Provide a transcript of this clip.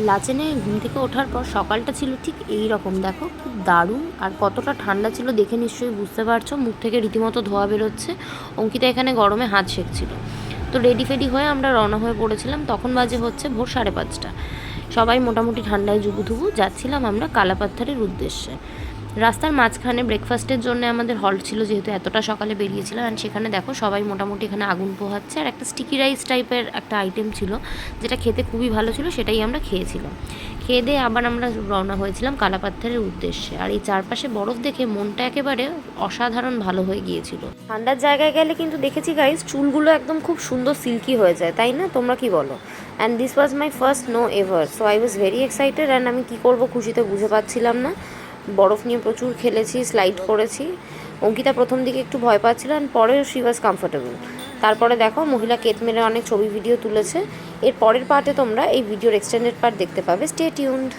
লাচেনে ঘুম থেকে ওঠার পর সকালটা ছিল ঠিক এই রকম, দেখো কি দারুণ। আর কতটা ঠান্ডা ছিল দেখে নিশ্চয়ই বুঝতে পারছো, মুখ থেকে রীতিমতো ধোয়া বেরোচ্ছে। অঙ্কিতা এখানে গরমে হাত সেঁকছিল। তো রেডি ফেডি হয়ে আমরা রওনা হয়ে পড়েছিলাম। তখন বাজে হচ্ছে ভোর 5:30। সবাই মোটামুটি ঠান্ডায় জুবুধুবু যাচ্ছিলাম আমরা কালাপাথরের উদ্দেশ্যে। রাস্তার মাঝখানে ব্রেকফাস্টের জন্য আমাদের হল্ট ছিল, যেহেতু এতটা সকালে বেরিয়েছিলাম। অ্যান্ড সেখানে দেখো সবাই মোটামুটি এখানে আগুন পোহাচ্ছে, আর একটা স্টিকি রাইস টাইপের একটা আইটেম ছিল, যেটা খেতে খুবই ভালো ছিল, সেটাই আমরা খেয়েছিলাম। খেয়ে দিয়ে আবার আমরা রওনা হয়েছিলাম কালাপাথরের উদ্দেশ্যে। আর এই চারপাশে বরফ দেখে মনটা একেবারে অসাধারণ ভালো হয়ে গিয়েছিল। ঠান্ডার জায়গায় গেলে কিন্তু দেখেছি গাইজ, চুলগুলো একদম খুব সুন্দর সিল্কি হয়ে যায়, তাই না? তোমরা কি বলো? And this was my first snow ever, so I was very excited. And আমি কী করবো খুশিতে বুঝে পাচ্ছিলাম না। বরফ নিয়ে প্রচুর খেলেছি, স্লাইড করেছি। অঙ্কিতা প্রথম দিকে একটু ভয় পাচ্ছিল, অ্যান্ড পরে শি ওয়াজ কমফোর্টেবল। তারপরে দেখো মহিলা কেত মেরে অনেক ছবি ভিডিও তুলেছে। এর পরের পার্টে তোমরা এই ভিডিওর এক্সটেন্ডেড পার্ট দেখতে পাবে। Stay tuned.